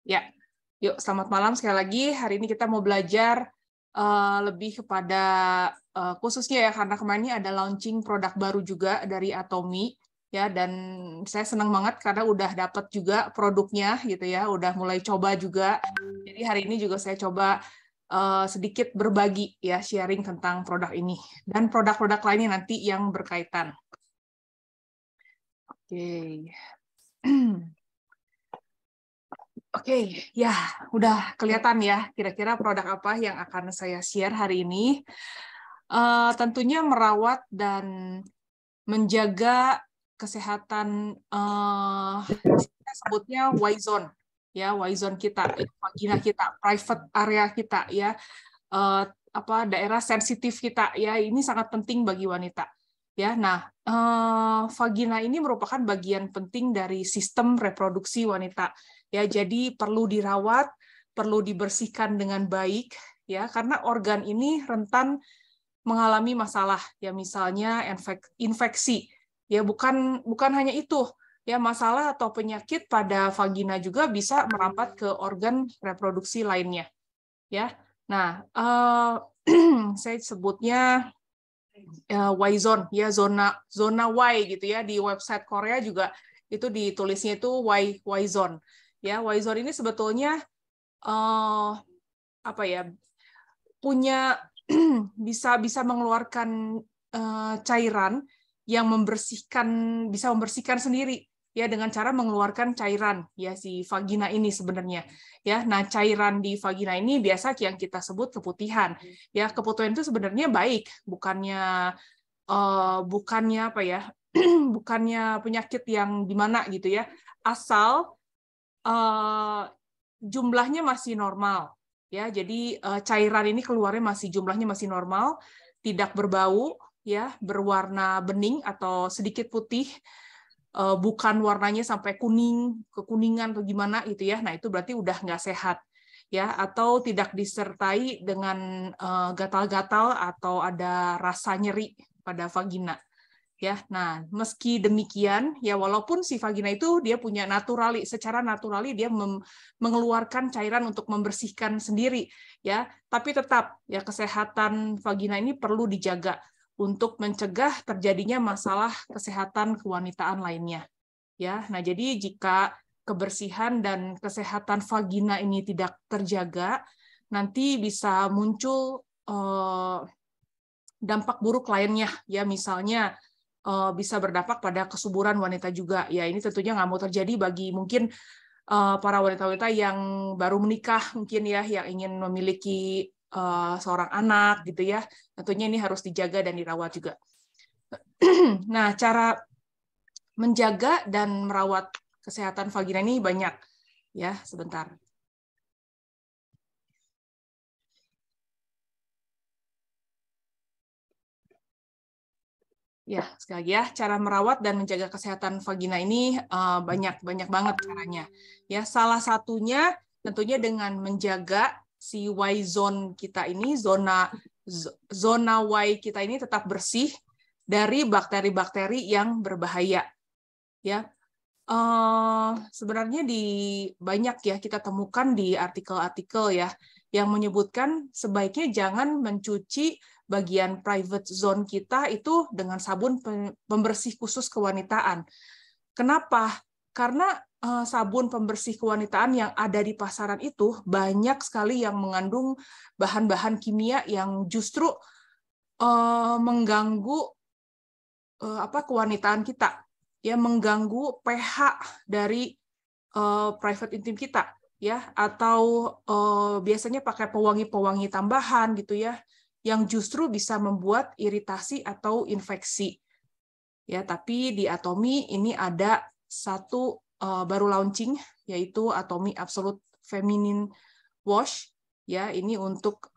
Ya, yuk selamat malam sekali lagi. Hari ini kita mau belajar lebih kepada khususnya ya karena kemarin ini ada launching produk baru juga dari Atomy ya, dan saya senang banget karena udah dapat juga produknya gitu ya, udah mulai coba juga. Jadi hari ini juga saya coba sedikit berbagi ya, sharing tentang produk ini dan produk-produk lainnya nanti yang berkaitan. Oke. Oke, ya udah kelihatan ya kira-kira produk apa yang akan saya share hari ini. Tentunya merawat dan menjaga kesehatan kita sebutnya Y-zone ya, Y-zone kita, vagina kita, private area kita ya, daerah sensitif kita ya, ini sangat penting bagi wanita ya. Nah, vagina ini merupakan bagian penting dari sistem reproduksi wanita ya, jadi perlu dirawat, perlu dibersihkan dengan baik ya, karena organ ini rentan mengalami masalah ya, misalnya infeksi ya, bukan hanya itu ya, masalah atau penyakit pada vagina juga bisa merambat ke organ reproduksi lainnya ya. Nah, saya sebutnya Y-zone ya, zona Y gitu ya, di website Korea juga itu ditulisnya itu Y-zone ya. Y-zone ini sebetulnya apa ya, punya bisa mengeluarkan cairan yang bisa membersihkan sendiri ya, dengan cara mengeluarkan cairan ya, si vagina ini sebenarnya ya. Nah, cairan di vagina ini biasa yang kita sebut keputihan ya. Keputihan itu sebenarnya baik, bukannya apa ya, bukannya penyakit yang gimana gitu ya, asal jumlahnya masih normal ya. Jadi cairan ini keluarnya jumlahnya masih normal, tidak berbau ya, berwarna bening atau sedikit putih, bukan warnanya sampai kekuningan atau gimana gitu ya. Nah, itu berarti udah nggak sehat ya, atau tidak disertai dengan gatal-gatal atau ada rasa nyeri pada vagina ya. Nah, meski demikian ya, walaupun si vagina itu dia punya secara naturali dia mengeluarkan cairan untuk membersihkan sendiri ya, tapi tetap ya kesehatan vagina ini perlu dijaga untuk mencegah terjadinya masalah kesehatan kewanitaan lainnya ya. Nah, jadi jika kebersihan dan kesehatan vagina ini tidak terjaga, nanti bisa muncul dampak buruk lainnya ya, misalnya bisa berdampak pada kesuburan wanita juga ya. Ini tentunya nggak mau terjadi bagi mungkin para wanita-wanita yang baru menikah mungkin ya, yang ingin memiliki seorang anak gitu ya. Tentunya ini harus dijaga dan dirawat juga. Nah, cara menjaga dan merawat kesehatan vagina ini banyak ya. Sebentar. Ya, sekali lagi ya, cara merawat dan menjaga kesehatan vagina ini banyak banget caranya. Ya, salah satunya tentunya dengan menjaga si Y-zone kita ini, zona Y kita ini tetap bersih dari bakteri-bakteri yang berbahaya. Ya, sebenarnya banyak ya kita temukan di artikel-artikel ya, yang menyebutkan sebaiknya jangan mencuci bagian private zone kita itu dengan sabun pembersih khusus kewanitaan. Kenapa? Karena sabun pembersih kewanitaan yang ada di pasaran itu banyak sekali yang mengandung bahan-bahan kimia yang justru mengganggu kewanitaan kita, ya, mengganggu pH dari private intim kita ya, atau biasanya pakai pewangi-pewangi tambahan gitu ya, yang justru bisa membuat iritasi atau infeksi ya. Tapi di Atomy ini ada satu baru launching, yaitu Atomy Absolute Feminine Wash ya. Ini untuk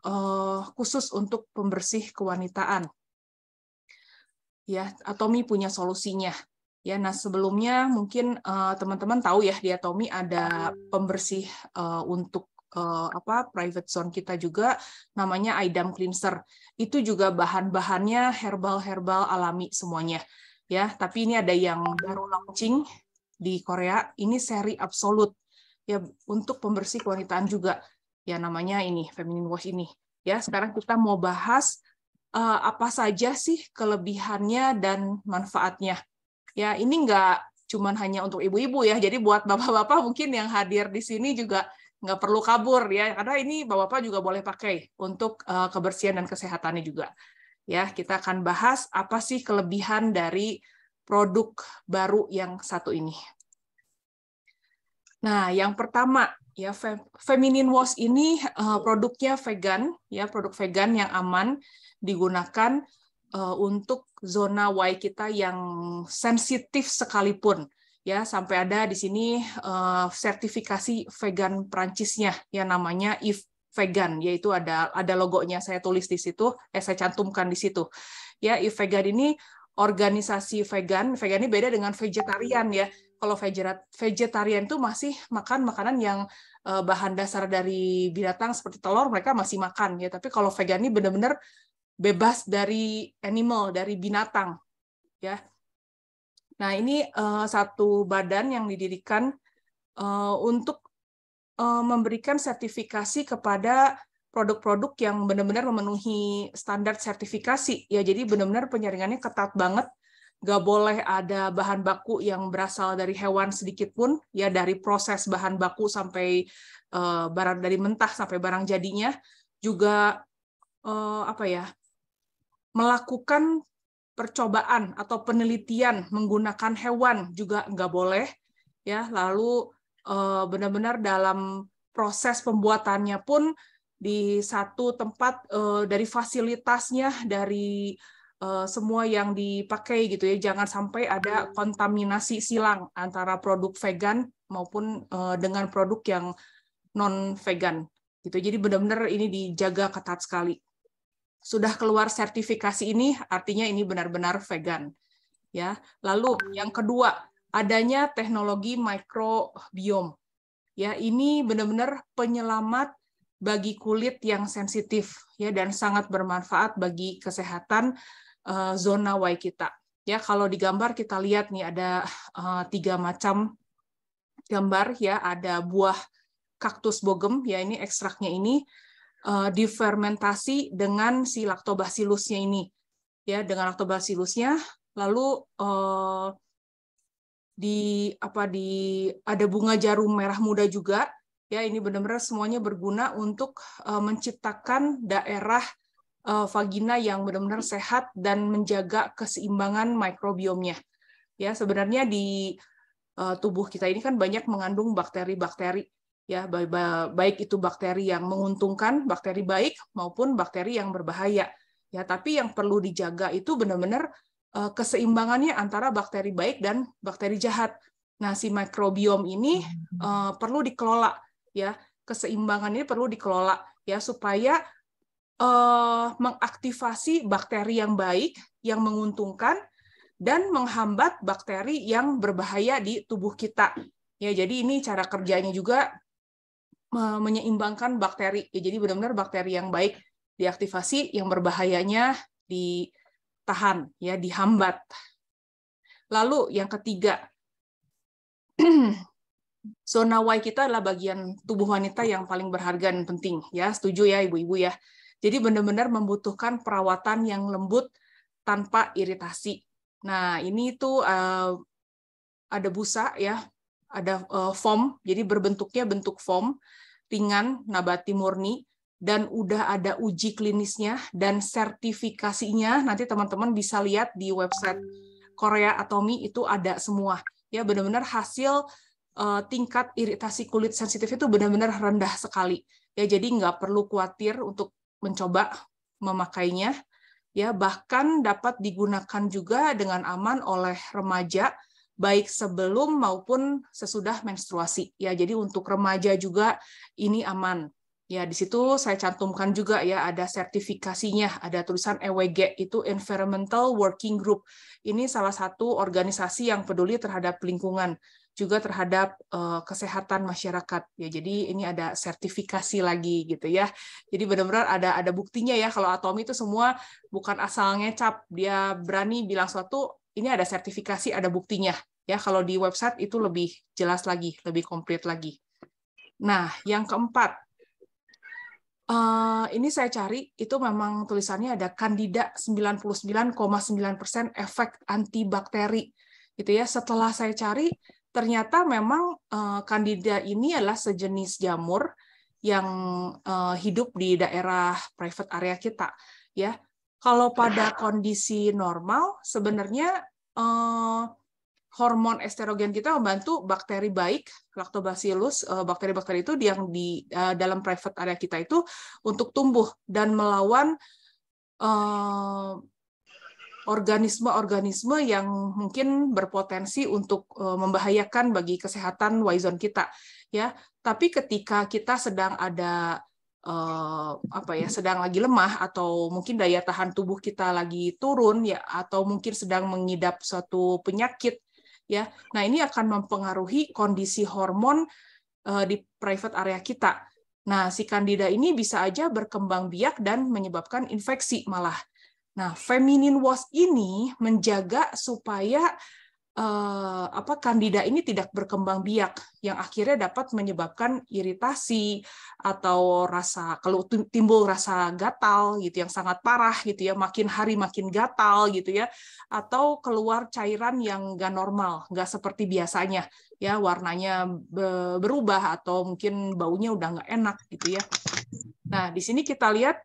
khusus untuk pembersih kewanitaan ya. Atomy punya solusinya ya. Nah, sebelumnya mungkin teman-teman tahu ya, di Atomy ada pembersih untuk private zone kita juga, namanya Idam Cleanser. Itu juga bahan-bahannya herbal alami semuanya ya. Tapi ini ada yang baru launching di Korea, ini seri absolut ya untuk pembersih kewanitaan juga. Ya namanya ini feminine wash ini. Ya, sekarang kita mau bahas apa saja sih kelebihannya dan manfaatnya. Ya, ini nggak cuman hanya untuk ibu-ibu ya. Jadi buat bapak-bapak mungkin yang hadir di sini juga nggak perlu kabur ya, karena ini bapak-bapak juga boleh pakai untuk kebersihan dan kesehatannya juga. Ya, kita akan bahas apa sih kelebihan dari produk baru yang satu ini. Nah, yang pertama ya feminine wash ini produknya vegan ya, produk vegan yang aman digunakan untuk zona Y kita yang sensitif sekalipun ya, sampai ada di sini sertifikasi vegan Prancisnya ya, namanya If Vegan, yaitu ada logonya, saya tulis di situ, saya cantumkan di situ ya. If Vegan ini organisasi vegan ini beda dengan vegetarian ya. Kalau vegetarian itu masih makan makanan yang bahan dasar dari binatang seperti telur, mereka masih makan ya. Tapi kalau vegan ini benar-benar bebas dari animal, dari binatang ya. Nah, ini satu badan yang didirikan untuk memberikan sertifikasi kepada produk-produk yang benar-benar memenuhi standar sertifikasi ya. Jadi benar-benar penyaringannya ketat banget. Nggak boleh ada bahan baku yang berasal dari hewan sedikit pun ya, dari proses bahan baku sampai barang dari mentah sampai barang jadinya juga apa ya, melakukan percobaan atau penelitian menggunakan hewan juga nggak boleh ya. Lalu benar-benar dalam proses pembuatannya pun di satu tempat, dari fasilitasnya, dari semua yang dipakai gitu ya, jangan sampai ada kontaminasi silang antara produk vegan maupun dengan produk yang non vegan gitu. Jadi benar-benar ini dijaga ketat sekali. Sudah keluar sertifikasi ini artinya ini benar-benar vegan ya. Lalu yang kedua, adanya teknologi microbiome ya, ini benar-benar penyelamat bagi kulit yang sensitif ya, dan sangat bermanfaat bagi kesehatan zona Y kita ya. Kalau di gambar kita lihat nih ada 3 macam gambar ya. Ada buah kaktus bogem ya, ini ekstraknya ini difermentasi dengan si lactobacillusnya ini ya, dengan lactobacillusnya. Lalu ada bunga jarum merah muda juga ya. Ini benar-benar semuanya berguna untuk menciptakan daerah vagina yang benar-benar sehat dan menjaga keseimbangan mikrobiomnya ya. Sebenarnya di tubuh kita ini kan banyak mengandung bakteri-bakteri ya, baik itu bakteri yang menguntungkan, bakteri baik, maupun bakteri yang berbahaya ya. Tapi yang perlu dijaga itu benar-benar keseimbangannya antara bakteri baik dan bakteri jahat. Nah, si mikrobiom ini perlu dikelola ya, keseimbangan ini perlu dikelola ya, supaya mengaktifasi bakteri yang baik, yang menguntungkan, dan menghambat bakteri yang berbahaya di tubuh kita. Ya, jadi ini cara kerjanya juga menyeimbangkan bakteri. Ya, jadi benar-benar bakteri yang baik diaktifasi, yang berbahayanya ditahan, ya, dihambat. Lalu yang ketiga, zona Y kita adalah bagian tubuh wanita yang paling berharga dan penting. Ya, setuju ya ibu-ibu ya. Jadi benar-benar membutuhkan perawatan yang lembut tanpa iritasi. Nah, ini tuh ada busa ya, ada foam, jadi berbentuknya bentuk foam, ringan, nabati murni, dan udah ada uji klinisnya dan sertifikasinya. Nanti teman-teman bisa lihat di website Korea Atomy, itu ada semua. Ya, benar-benar hasil tingkat iritasi kulit sensitif itu benar-benar rendah sekali. Ya, jadi nggak perlu khawatir untuk mencoba memakainya. Ya, bahkan dapat digunakan juga dengan aman oleh remaja, baik sebelum maupun sesudah menstruasi. Ya, jadi untuk remaja juga ini aman. Ya, di situ saya cantumkan juga ya, ada sertifikasinya, ada tulisan EWG, itu Environmental Working Group. Ini salah satu organisasi yang peduli terhadap lingkungan, juga terhadap kesehatan masyarakat. Ya, jadi ini ada sertifikasi lagi gitu ya. Jadi benar-benar ada buktinya ya. Kalau Atomy itu semua bukan asal ngecap, dia berani bilang suatu, ini ada sertifikasi, ada buktinya. Ya, kalau di website itu lebih jelas lagi, lebih komplit lagi. Nah, yang keempat, ini saya cari, itu memang tulisannya ada Candida 99,9% efek antibakteri. Gitu ya. Setelah saya cari, ternyata memang Candida ini adalah sejenis jamur yang hidup di daerah private area kita. Ya, kalau pada kondisi normal, sebenarnya hormon estrogen kita membantu bakteri baik, lactobacillus, bakteri-bakteri itu yang di dalam private area kita itu untuk tumbuh dan melawan organisme-organisme yang mungkin berpotensi untuk membahayakan bagi kesehatan Y-zone kita, ya. Tapi ketika kita sedang ada sedang lagi lemah atau mungkin daya tahan tubuh kita lagi turun, ya, atau mungkin sedang mengidap suatu penyakit, ya. Nah, ini akan mempengaruhi kondisi hormon di private area kita. Nah, si Candida ini bisa aja berkembang biak dan menyebabkan infeksi malah. Nah, feminine wash ini menjaga supaya Candida ini tidak berkembang biak, yang akhirnya dapat menyebabkan iritasi atau kalau timbul rasa gatal gitu yang sangat parah gitu ya, makin hari makin gatal gitu ya, atau keluar cairan yang nggak normal, nggak seperti biasanya ya, warnanya berubah atau mungkin baunya udah nggak enak gitu ya. Nah, di sini kita lihat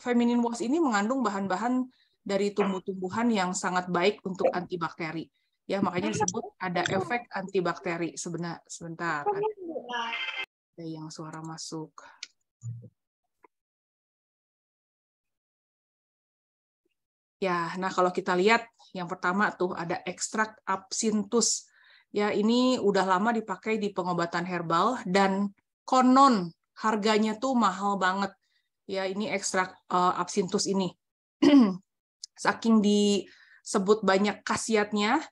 feminine wash ini mengandung bahan-bahan dari tumbuh-tumbuhan yang sangat baik untuk antibakteri. Ya, makanya disebut ada efek antibakteri. Sebentar. Ada yang suara masuk. Ya, nah kalau kita lihat yang pertama tuh ada ekstrak absinthus. Ya, ini udah lama dipakai di pengobatan herbal dan konon harganya tuh mahal banget. Ya, ini ekstrak absinthus ini. Saking disebut banyak khasiatnya,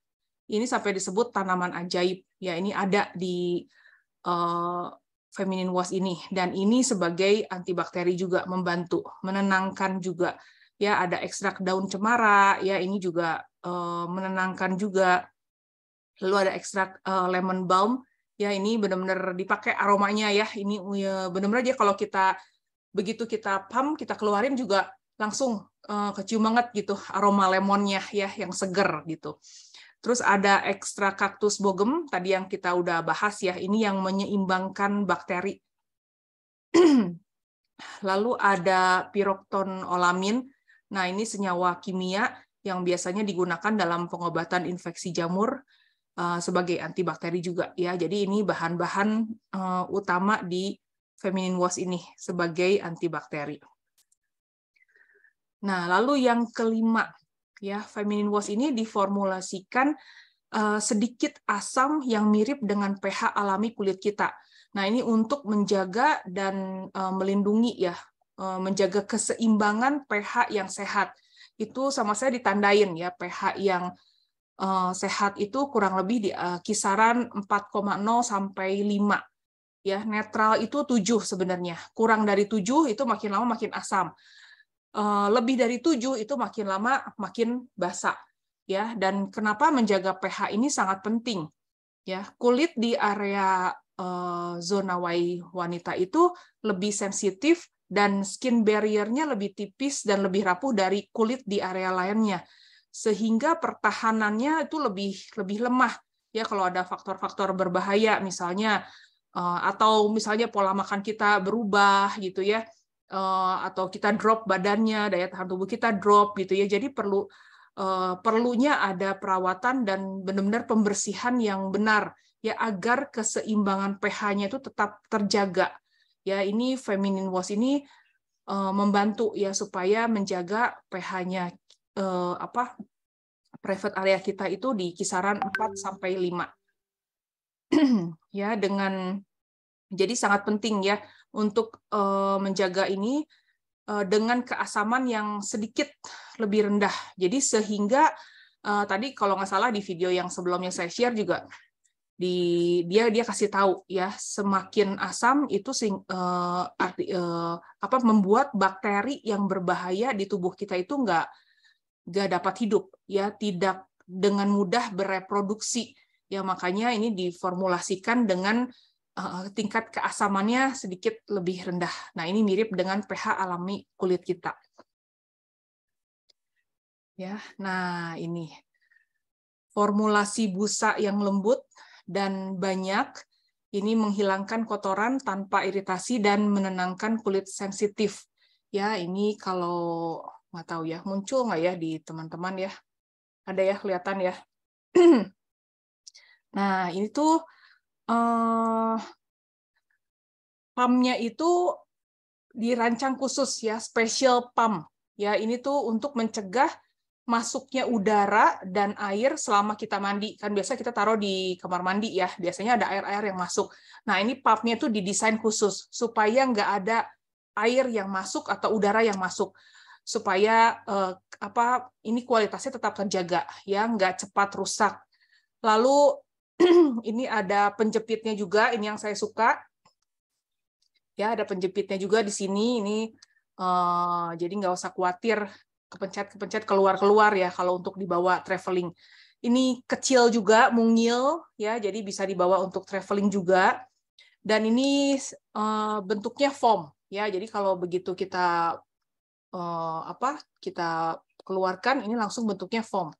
ini sampai disebut tanaman ajaib. Ya, ini ada di feminine wash ini, dan ini sebagai antibakteri juga, membantu, menenangkan juga. Ya, ada ekstrak daun cemara, ya ini juga menenangkan juga. Lalu ada ekstrak lemon balm, ya ini benar-benar dipakai aromanya ya. Ini benar-benar aja kalau kita begitu kita pump, kita keluarin juga langsung kecium banget gitu aroma lemonnya ya, yang seger gitu. Terus ada ekstrak kaktus bogem tadi yang kita udah bahas ya, ini yang menyeimbangkan bakteri. Lalu ada pirokton olamin. Nah, ini senyawa kimia yang biasanya digunakan dalam pengobatan infeksi jamur sebagai antibakteri juga ya. Jadi ini bahan-bahan utama di feminine wash ini sebagai antibakteri. Nah, lalu yang kelima, ya, feminine wash ini diformulasikan sedikit asam yang mirip dengan pH alami kulit kita. Nah, ini untuk menjaga dan melindungi ya, menjaga keseimbangan pH yang sehat. Itu sama saya ditandain ya, pH yang sehat itu kurang lebih di kisaran 4,0 sampai 5. Ya, netral itu 7 sebenarnya. Kurang dari 7 itu makin lama makin asam. Lebih dari 7 itu makin lama makin basa. Ya, dan kenapa menjaga pH ini sangat penting? Ya, kulit di area zona Y wanita itu lebih sensitif dan skin barrier-nya lebih tipis dan lebih rapuh dari kulit di area lainnya. Sehingga pertahanannya itu lebih lemah. Ya, kalau ada faktor-faktor berbahaya misalnya atau misalnya pola makan kita berubah gitu ya, atau kita drop badannya, daya tahan tubuh kita drop gitu ya. Jadi perlunya ada perawatan dan benar-benar pembersihan yang benar ya, agar keseimbangan pH-nya itu tetap terjaga. Ya, ini feminine wash ini membantu ya supaya menjaga pH-nya private area kita itu di kisaran 4 sampai 5. Ya, jadi sangat penting ya untuk menjaga ini dengan keasaman yang sedikit lebih rendah. Jadi sehingga tadi kalau nggak salah di video yang sebelumnya saya share juga dia kasih tahu ya, semakin asam itu membuat bakteri yang berbahaya di tubuh kita itu nggak dapat hidup ya, tidak dengan mudah bereproduksi. Ya, makanya ini diformulasikan dengan tingkat keasamannya sedikit lebih rendah. Nah, ini mirip dengan pH alami kulit kita. Ya, nah ini formulasi busa yang lembut dan banyak. Ini menghilangkan kotoran tanpa iritasi dan menenangkan kulit sensitif. Ya, ini kalau nggak tahu ya, muncul nggak ya di teman-teman ya? Ada ya, kelihatan ya. Nah, ini tuh pump-nya itu dirancang khusus ya, special pump. Ya, ini tuh untuk mencegah masuknya udara dan air selama kita mandi. Kan biasa kita taruh di kamar mandi ya, biasanya ada air-air yang masuk. Nah, ini pump-nya tuh didesain khusus supaya nggak ada air yang masuk atau udara yang masuk. Supaya ini kualitasnya tetap terjaga ya, nggak cepat rusak. Lalu ini ada penjepitnya juga, ini yang saya suka. Ya, ada penjepitnya juga di sini. Ini jadi nggak usah khawatir kepencet keluar-keluar ya kalau untuk dibawa traveling. Ini kecil juga, mungil ya, jadi bisa dibawa untuk traveling juga. Dan ini bentuknya foam ya. Jadi kalau begitu kita kita keluarkan, ini langsung bentuknya foam.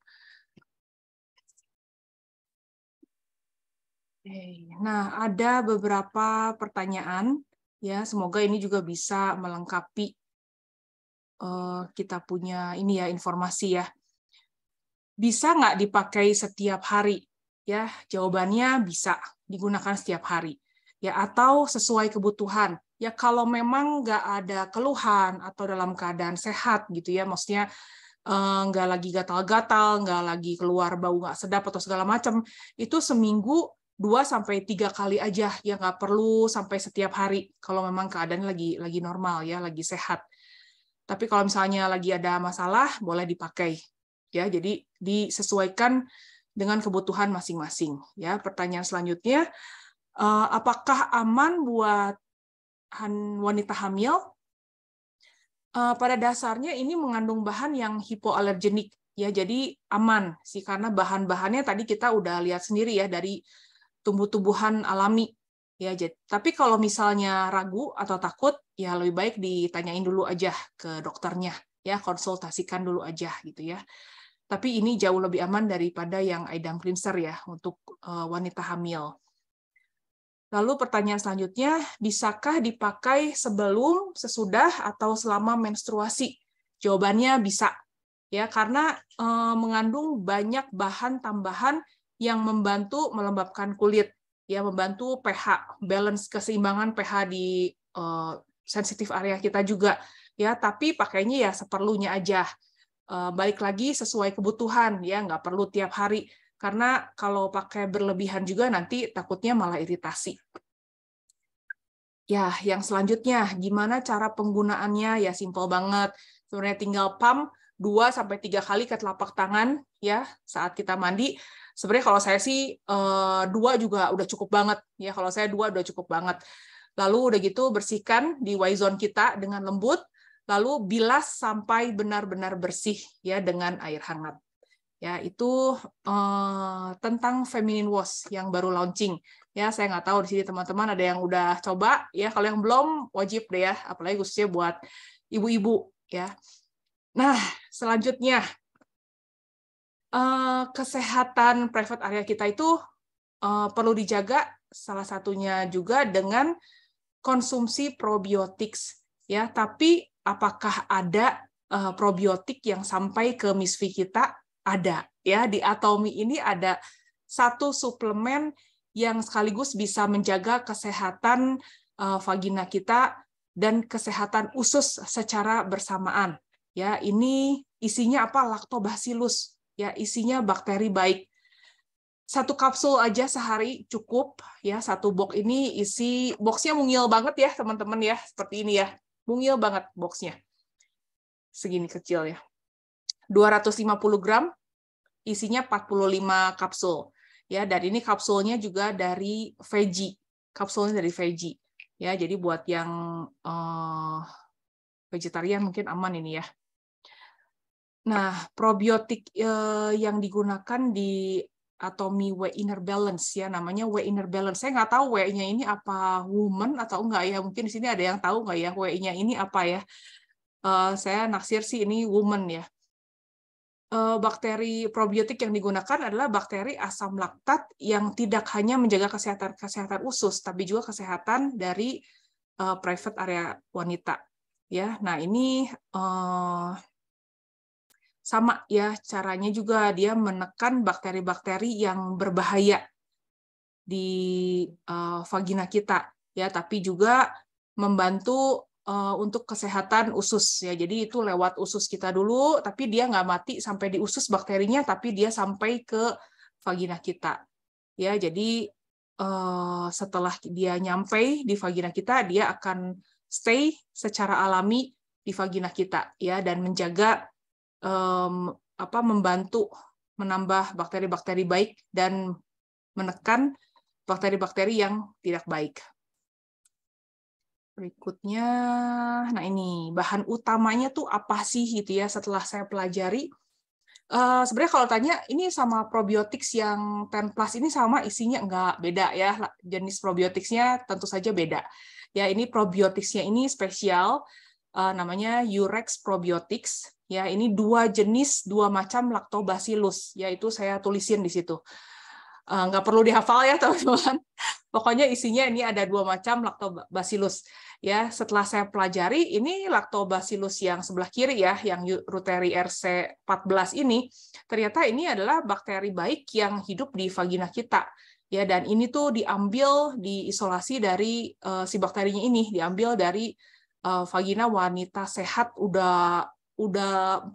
Nah, ada beberapa pertanyaan ya, semoga ini juga bisa melengkapi kita punya ini ya, informasi ya. Bisa nggak dipakai setiap hari? Ya, jawabannya bisa digunakan setiap hari. Ya, atau sesuai kebutuhan. Ya, kalau memang nggak ada keluhan atau dalam keadaan sehat gitu ya, maksudnya nggak lagi gatal-gatal, nggak lagi keluar bau nggak sedap atau segala macam, itu seminggu 2-3 kali aja, ya nggak perlu sampai setiap hari kalau memang keadaan lagi normal ya, lagi sehat. Tapi kalau misalnya lagi ada masalah, boleh dipakai. Ya, jadi disesuaikan dengan kebutuhan masing-masing. Ya, pertanyaan selanjutnya, apakah aman buat wanita hamil? Pada dasarnya ini mengandung bahan yang hipoalergenik. Ya, jadi aman sih karena bahan-bahannya tadi kita udah lihat sendiri ya dari tumbuh-tumbuhan alami. Ya, tapi kalau misalnya ragu atau takut, ya lebih baik ditanyain dulu aja ke dokternya, ya konsultasikan dulu aja gitu ya. Tapi ini jauh lebih aman daripada yang Idam cleanser ya untuk wanita hamil. Lalu pertanyaan selanjutnya, bisakah dipakai sebelum, sesudah, atau selama menstruasi? Jawabannya bisa, ya karena mengandung banyak bahan tambahan yang membantu melembabkan kulit, ya membantu pH, balance keseimbangan pH di sensitif area kita juga, ya. Tapi pakainya ya seperlunya aja. Balik lagi sesuai kebutuhan, ya nggak perlu tiap hari. Karena kalau pakai berlebihan juga nanti takutnya malah iritasi. Ya, yang selanjutnya, gimana cara penggunaannya? Ya, simpel banget. Sebenarnya tinggal pump 2-3 kali ke telapak tangan ya saat kita mandi. Sebenarnya kalau saya sih 2 juga udah cukup banget. Ya, kalau saya 2 udah cukup banget. Lalu udah gitu bersihkan di Y-zone kita dengan lembut. Lalu bilas sampai benar-benar bersih ya dengan air hangat. Ya, itu tentang feminine wash yang baru launching. Ya, saya nggak tahu di sini teman-teman ada yang udah coba. Ya, kalau yang belum wajib deh ya, apalagi khususnya buat ibu-ibu. Ya. Nah, selanjutnya kesehatan private area kita itu perlu dijaga. Salah satunya juga dengan konsumsi probiotik. Ya, tapi apakah ada probiotik yang sampai ke misfi kita? Ada ya, di Atomy ini ada satu suplemen yang sekaligus bisa menjaga kesehatan vagina kita dan kesehatan usus secara bersamaan. Ya, ini isinya apa? Lactobacillus. Ya, isinya bakteri baik. Satu kapsul aja sehari cukup ya. Satu box ini isi boxnya mungil banget ya teman-teman ya, seperti ini ya. Mungil banget boxnya. Segini kecil ya. 250 gram, isinya 45 kapsul. Ya, dan ini kapsulnya juga dari veggie. Kapsulnya dari veggie. Ya, jadi buat yang vegetarian mungkin aman ini ya. Nah, probiotik yang digunakan di Atomy W Inner Balance ya, namanya W Inner Balance. Saya nggak tahu W-nya ini apa woman atau enggak ya. Mungkin di sini ada yang tahu nggak ya W-nya ini apa ya. Saya naksir sih ini woman ya. Bakteri probiotik yang digunakan adalah bakteri asam laktat yang tidak hanya menjaga kesehatan usus, tapi juga kesehatan dari private area wanita. Ya, nah ini sama ya caranya juga dia menekan bakteri-bakteri yang berbahaya di vagina kita ya, tapi juga membantu untuk kesehatan usus ya. Jadi itu lewat usus kita dulu, tapi dia nggak mati sampai di usus bakterinya, tapi dia sampai ke vagina kita ya. Jadi setelah dia nyampe di vagina kita, dia akan stay secara alami di vagina kita ya, dan menjaga membantu menambah bakteri-bakteri baik dan menekan bakteri-bakteri yang tidak baik. Berikutnya, nah ini bahan utamanya tuh apa sih gitu ya setelah saya pelajari. Sebenarnya kalau tanya ini sama probiotics yang 10 plus ini sama isinya enggak, beda ya. Jenis probioticsnya tentu saja beda. Ya, ini probioticsnya ini spesial namanya Urex Probiotics. Ya, ini dua macam Lactobacillus. Ya, itu saya tulisin di situ. Nggak perlu dihafal ya teman-teman. Pokoknya isinya ini ada dua macam Lactobacillus. Ya, setelah saya pelajari ini Lactobacillus yang sebelah kiri ya, yang Reuteri RC14 ini, ternyata ini adalah bakteri baik yang hidup di vagina kita. Ya, dan ini tuh diisolasi dari si bakterinya ini, diambil dari vagina wanita sehat udah 40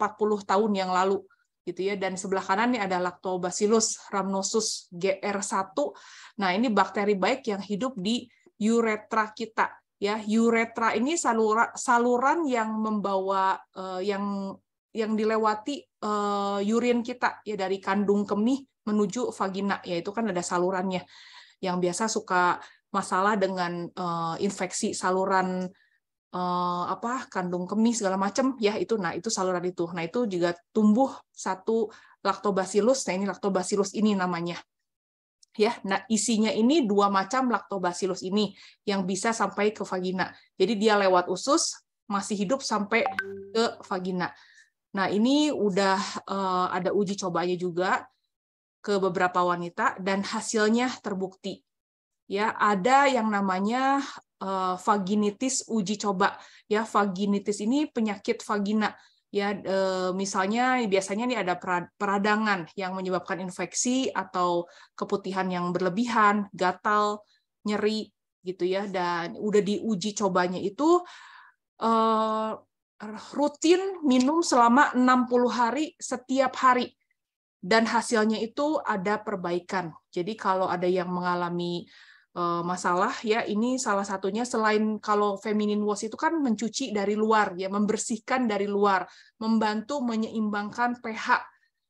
tahun yang lalu gitu ya. Dan sebelah kanan ini ada Lactobacillus rhamnosus GR1. Nah, ini bakteri baik yang hidup di uretra kita ya. Uretra ini saluran yang membawa yang dilewati urin kita ya, dari kandung kemih menuju vagina ya, itu kan ada salurannya. Yang biasa suka masalah dengan infeksi saluran kandung kemih segala macam ya, itu saluran itu. Nah, itu juga tumbuh satu Lactobacillus. Nah, ini Lactobacillus ini namanya. Ya, nah isinya ini dua macam Lactobacillus ini yang bisa sampai ke vagina. Jadi dia lewat usus masih hidup sampai ke vagina. Nah, ini udah ada uji cobanya juga ke beberapa wanita dan hasilnya terbukti. Ya, ada yang namanya vaginitis uji coba. Ya, vaginitis ini penyakit vagina. Ya, misalnya biasanya nih ada peradangan yang menyebabkan infeksi atau keputihan yang berlebihan, gatal, nyeri gitu ya. Dan udah diuji cobanya itu rutin minum selama 60 hari setiap hari. Dan hasilnya itu ada perbaikan. Jadi kalau ada yang mengalami masalah ya, ini salah satunya selain kalau feminine wash itu kan mencuci dari luar ya, membersihkan dari luar, membantu menyeimbangkan pH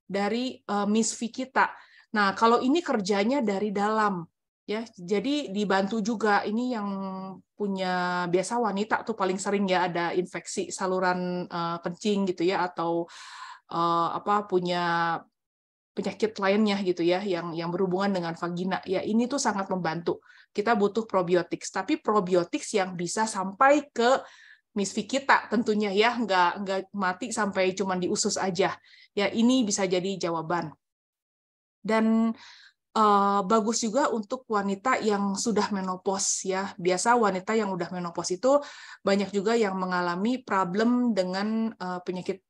dari misfi kita. Nah, kalau ini kerjanya dari dalam ya, jadi dibantu juga. Ini yang punya biasa wanita tuh paling sering ya ada infeksi saluran kencing gitu ya, atau punya penyakit lainnya gitu ya, yang berhubungan dengan vagina ya, ini tuh sangat membantu. Kita butuh probiotics, tapi probiotics yang bisa sampai ke misfi kita tentunya ya, nggak mati sampai cuma di usus aja ya. Ini bisa jadi jawaban. Dan bagus juga untuk wanita yang sudah menopause ya. Biasa wanita yang udah menopause itu banyak juga yang mengalami problem dengan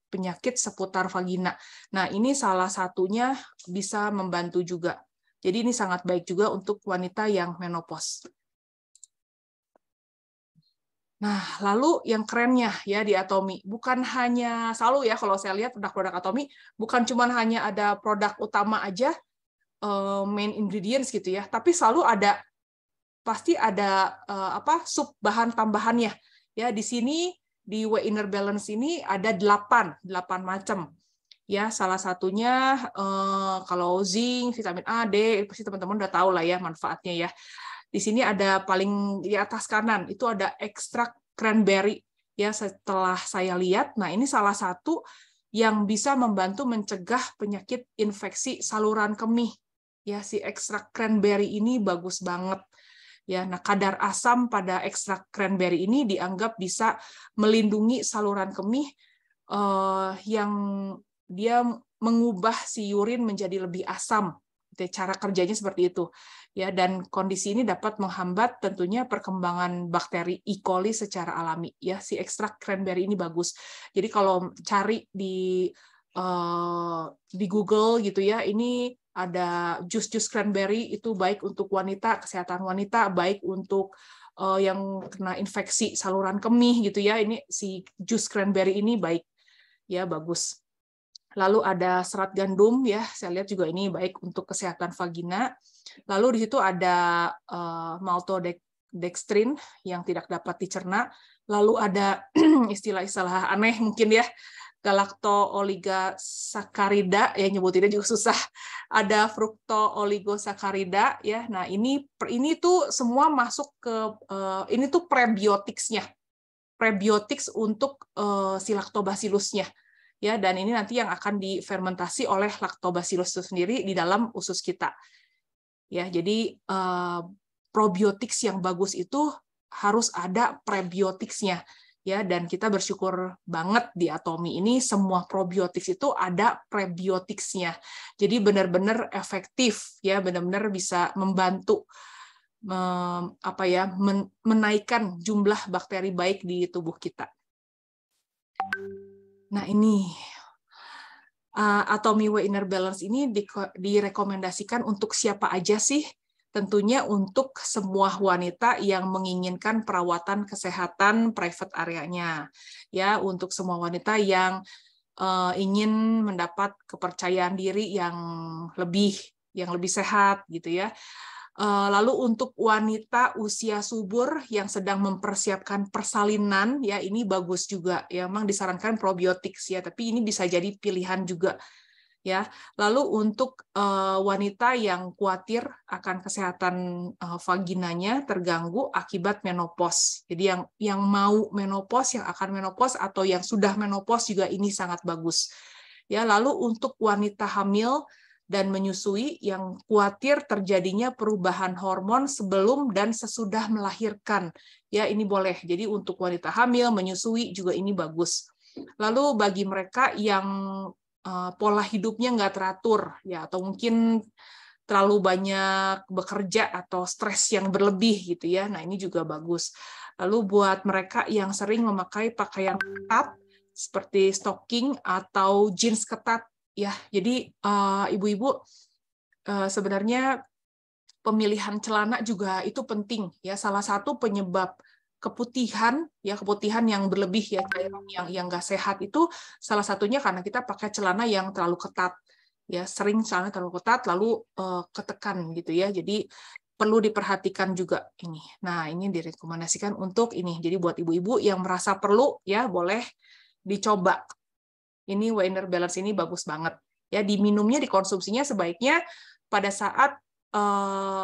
penyakit seputar vagina. Nah, ini salah satunya bisa membantu juga. Jadi ini sangat baik juga untuk wanita yang menopause. Nah, lalu yang kerennya ya di Atomy, bukan hanya selalu ya kalau saya lihat produk-produk Atomy, bukan cuma hanya ada produk utama aja, main ingredients gitu ya, tapi selalu pasti ada sub bahan tambahannya ya. Di sini di W Inner Balance ini ada 8 macam ya. Salah satunya kalau zinc, vitamin A, D, pasti teman-teman udah tahu lah ya manfaatnya ya. Di sini ada paling di atas kanan itu ada ekstrak cranberry ya, setelah saya lihat. Nah, ini salah satu yang bisa membantu mencegah penyakit infeksi saluran kemih. Ya, si ekstrak cranberry ini bagus banget. Ya, nah kadar asam pada ekstrak cranberry ini dianggap bisa melindungi saluran kemih yang dia mengubah si urin menjadi lebih asam. Cara kerjanya seperti itu. Ya, dan kondisi ini dapat menghambat tentunya perkembangan bakteri E. coli secara alami. Ya, si ekstrak cranberry ini bagus. Jadi kalau cari di Google gitu ya, ini ada jus cranberry itu baik untuk wanita, kesehatan wanita, baik untuk yang kena infeksi saluran kemih gitu ya. Ini si jus cranberry ini baik, ya bagus. Lalu ada serat gandum ya, saya lihat juga ini baik untuk kesehatan vagina. Lalu di situ ada maltodextrin yang tidak dapat dicerna. Lalu ada istilah-istilah aneh mungkin ya, galacto-oligosakarida, ya nyebutinnya juga susah. Ada frukto-oligosakarida ya. Nah, ini tuh semua masuk ke ini tuh prebiotiksnya. Prebiotiks untuk si lactobacillusnya. Ya, dan ini nanti yang akan difermentasi oleh lactobacillus itu sendiri di dalam usus kita. Ya, jadi probiotics yang bagus itu harus ada prebiotiksnya. Ya, dan kita bersyukur banget di Atomi ini semua probiotics itu ada prebiotiksnya. Jadi benar-benar efektif ya, benar-benar bisa membantu menaikkan jumlah bakteri baik di tubuh kita. Nah, ini Atomi Whey Inner Balance ini direkomendasikan untuk siapa aja sih? Tentunya untuk semua wanita yang menginginkan perawatan kesehatan private area-nya. Ya, untuk semua wanita yang ingin mendapat kepercayaan diri yang lebih sehat gitu ya. Lalu untuk wanita usia subur yang sedang mempersiapkan persalinan, ya ini bagus juga. Ya, memang disarankan probiotik ya, tapi ini bisa jadi pilihan juga. Ya, lalu untuk wanita yang khawatir akan kesehatan vaginanya terganggu akibat menopause. Jadi yang mau menopause, yang akan menopause atau yang sudah menopause juga ini sangat bagus. Ya, lalu untuk wanita hamil dan menyusui yang khawatir terjadinya perubahan hormon sebelum dan sesudah melahirkan. Ya, ini boleh. Jadi untuk wanita hamil, menyusui juga ini bagus. Lalu bagi mereka yang pola hidupnya nggak teratur, ya, atau mungkin terlalu banyak bekerja atau stres yang berlebih gitu ya. Nah, ini juga bagus. Lalu buat mereka yang sering memakai pakaian ketat seperti stocking atau jeans ketat, ya, jadi ibu-ibu sebenarnya pemilihan celana juga itu penting ya. Salah satu penyebab keputihan yang berlebih ya, cairan yang nggak sehat itu salah satunya karena kita pakai celana yang terlalu ketat ya, sering celana terlalu ketat lalu ketekan gitu ya. Jadi perlu diperhatikan juga ini. Nah, ini direkomendasikan untuk ini. Jadi buat ibu-ibu yang merasa perlu ya boleh dicoba. Ini Whey Inner Balance ini bagus banget. Ya, diminumnya, dikonsumsinya sebaiknya pada saat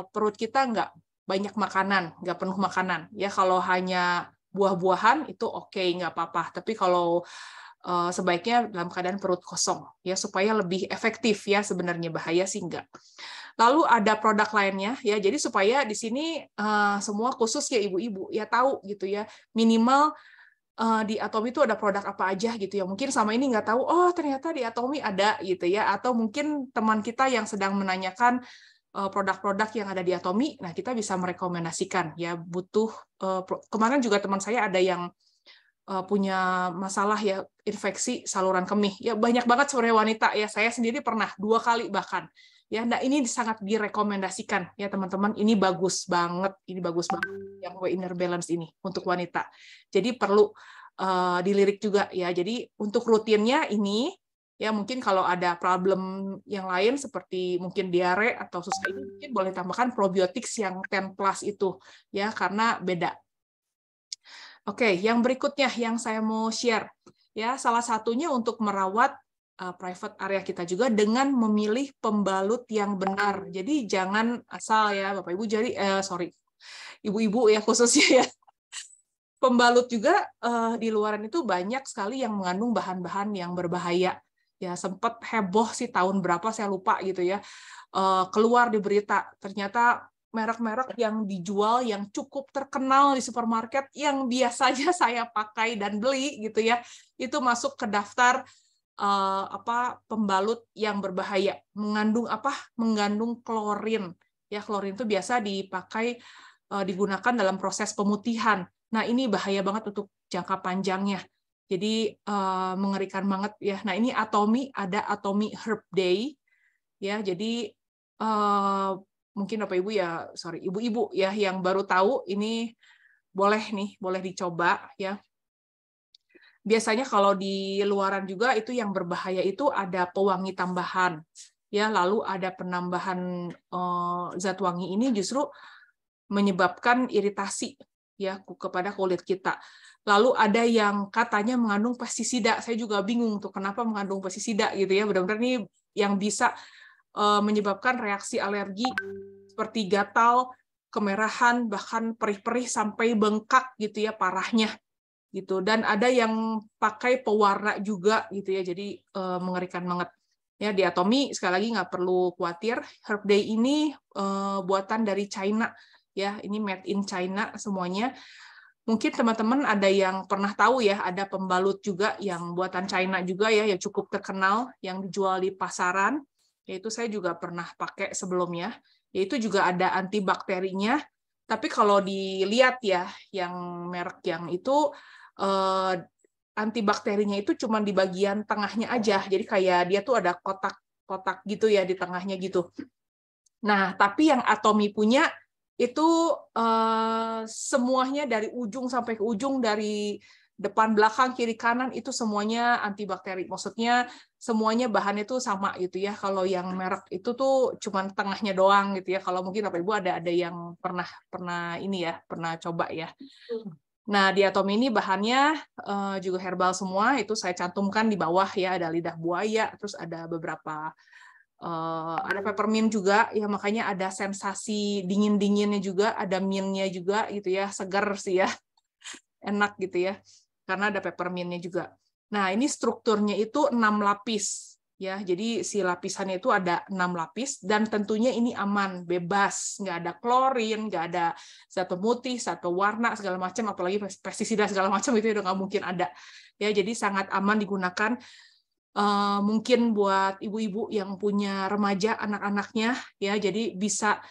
perut kita nggak banyak makanan, nggak penuh makanan. Ya, kalau hanya buah-buahan itu oke, nggak apa-apa. Tapi kalau sebaiknya dalam keadaan perut kosong, ya supaya lebih efektif ya, sebenarnya bahaya sih nggak. Lalu ada produk lainnya ya, jadi supaya di sini semua khusus ya ibu-ibu ya tahu gitu ya, minimal di Atomi itu ada produk apa aja gitu ya. Mungkin sama ini nggak tahu, oh ternyata di Atomi ada gitu ya. Atau mungkin teman kita yang sedang menanyakan produk-produk yang ada di Atomi, nah kita bisa merekomendasikan ya. Butuh kemarin juga teman saya ada yang punya masalah ya infeksi saluran kemih. Ya banyak banget sebenarnya wanita ya. Saya sendiri pernah 2 kali bahkan. Ya, nah ini sangat direkomendasikan ya teman-teman. Ini bagus banget, yang Whey Inner Balance ini untuk wanita. Jadi perlu dilirik juga ya. Jadi untuk rutinnya ini ya mungkin kalau ada problem yang lain seperti mungkin diare atau susah ini mungkin boleh tambahkan probiotics yang 10+ itu ya karena beda. Oke, yang berikutnya yang saya mau share ya salah satunya untuk merawat private area kita juga dengan memilih pembalut yang benar. Jadi jangan asal ya Bapak Ibu, jadi ibu-ibu ya khususnya ya. pembalut juga di luaran itu banyak sekali yang mengandung bahan-bahan yang berbahaya. Ya, sempat heboh sih tahun berapa saya lupa gitu ya. Keluar di berita, ternyata merek-merek yang dijual yang cukup terkenal di supermarket yang biasanya saya pakai dan beli gitu ya, itu masuk ke daftar pembalut yang berbahaya, mengandung klorin. Ya, klorin itu biasa dipakai digunakan dalam proses pemutihan. Nah, ini bahaya banget untuk jangka panjangnya. Jadi mengerikan banget ya. Nah, ini ada Atomy Herb Day ya. Jadi mungkin Bapak Ibu ya, ibu-ibu ya yang baru tahu, ini boleh dicoba ya. Biasanya kalau di luaran juga itu yang berbahaya itu ada pewangi tambahan ya, lalu ada penambahan zat wangi ini justru menyebabkan iritasi ya kepada kulit kita. Lalu ada yang katanya mengandung pestisida. Saya juga bingung tuh kenapa mengandung pestisida gitu ya. Benar-benar ini yang bisa menyebabkan reaksi alergi seperti gatal, kemerahan, bahkan perih-perih sampai bengkak gitu ya parahnya gitu. Dan ada yang pakai pewarna juga gitu ya. Jadi mengerikan banget. Ya, di Atomy sekali lagi nggak perlu khawatir. Herb Day ini buatan dari China ya. Ini made in China semuanya. Mungkin teman-teman ada yang pernah tahu ya, ada pembalut juga yang buatan China juga ya, yang cukup terkenal yang dijual di pasaran. Yaitu saya juga pernah pakai sebelumnya. Yaitu juga ada antibakterinya. Tapi kalau dilihat ya, yang merek yang itu antibakterinya itu cuma di bagian tengahnya aja. Jadi kayak dia tuh ada kotak-kotak gitu ya di tengahnya gitu. Nah, tapi yang Atomy punya itu semuanya dari ujung sampai ke ujung, dari depan, belakang, kiri, kanan, itu semuanya antibakteri. Maksudnya semuanya bahannya itu sama gitu ya. Kalau yang merek itu tuh cuma tengahnya doang gitu ya. Kalau mungkin Bapak Ibu ada yang pernah ini ya, pernah coba ya. Nah, di Atomy ini bahannya juga herbal semua, itu saya cantumkan di bawah ya, ada lidah buaya, terus ada beberapa ada peppermint juga ya, makanya ada sensasi dingin-dinginnya juga, ada mintnya juga gitu ya, segar sih ya, enak gitu ya, karena ada peppermintnya juga. Nah, ini strukturnya itu 6 lapis ya, jadi si lapisannya itu ada 6 lapis dan tentunya ini aman, bebas, nggak ada klorin, nggak ada zat pemutih, zat pewarna segala macam, apalagi pestisida segala macam itu udah nggak mungkin ada ya, jadi sangat aman digunakan. Mungkin buat ibu-ibu yang punya remaja anak-anaknya ya, jadi bisa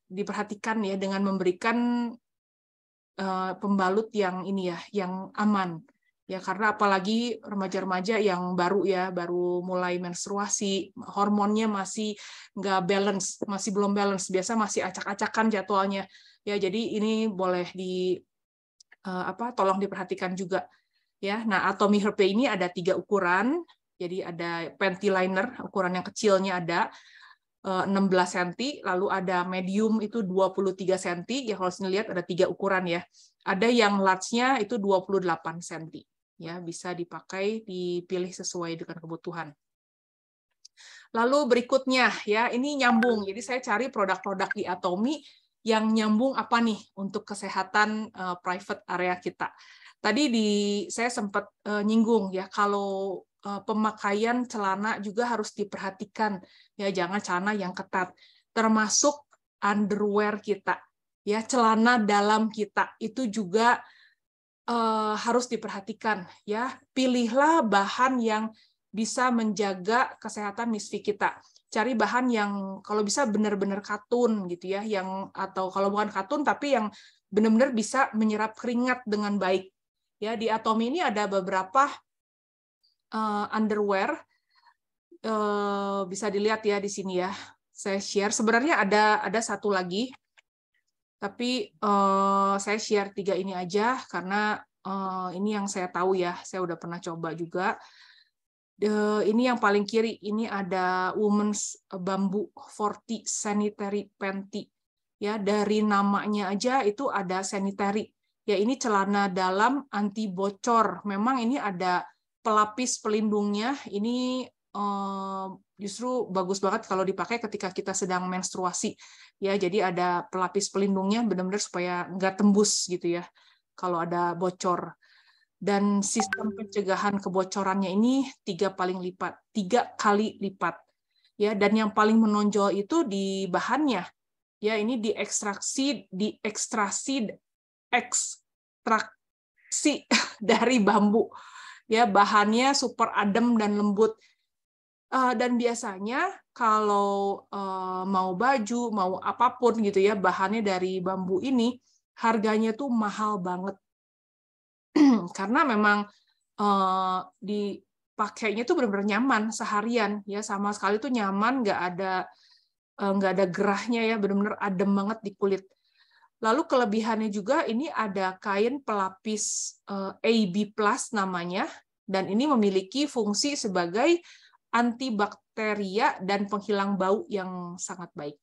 diperhatikan ya dengan memberikan pembalut yang ini ya, yang aman ya, karena apalagi remaja-remaja yang baru mulai menstruasi, hormonnya masih nggak balance, masih belum balance, biasa masih acak-acakan jadwalnya ya, jadi ini boleh tolong diperhatikan juga. Ya, nah Atomy Herb Day ini ada 3 ukuran. Jadi ada panty liner, ukuran yang kecilnya ada 16 cm, lalu ada medium itu 23 cm. Ya kalau sini lihat ada 3 ukuran ya. Ada yang large-nya itu 28 cm. Ya, bisa dipakai, dipilih sesuai dengan kebutuhan. Lalu berikutnya ya, ini nyambung. Jadi saya cari produk-produk di Atomy yang nyambung apa nih untuk kesehatan private area kita. Tadi saya sempat nyinggung ya, kalau pemakaian celana juga harus diperhatikan ya, jangan celana yang ketat, termasuk underwear kita ya, celana dalam kita itu juga harus diperhatikan ya. Pilihlah bahan yang bisa menjaga kesehatan misfi kita. Cari bahan yang kalau bisa benar-benar katun gitu ya, atau kalau bukan katun tapi yang benar-benar bisa menyerap keringat dengan baik. Ya, di Atomy ini ada beberapa underwear, bisa dilihat ya di sini ya. Saya share. Sebenarnya ada satu lagi, tapi saya share 3 ini aja karena ini yang saya tahu ya. Saya udah pernah coba juga. Ini yang paling kiri, ini ada Women's Bamboo 40 Sanitary Panty. Ya, dari namanya aja itu ada sanitary. Ya, ini celana dalam anti bocor. Memang ini ada pelapis pelindungnya. Ini justru bagus banget kalau dipakai ketika kita sedang menstruasi. Ya, jadi ada pelapis pelindungnya benar-benar supaya nggak tembus gitu ya. kalau ada bocor. Dan sistem pencegahan kebocorannya ini 3 kali lipat. Ya, dan yang paling menonjol itu di bahannya. Ya, ini ekstraksi dari bambu. Ya, bahannya super adem dan lembut. Dan biasanya kalau mau baju, mau apapun gitu ya, bahannya dari bambu ini, harganya tuh mahal banget. Karena memang dipakainya tuh benar-benar nyaman seharian ya, sama sekali tuh nyaman, nggak ada gerahnya ya, benar-benar adem banget di kulit. Lalu kelebihannya juga ini ada kain pelapis AB+ namanya, dan ini memiliki fungsi sebagai antibakteria dan penghilang bau yang sangat baik.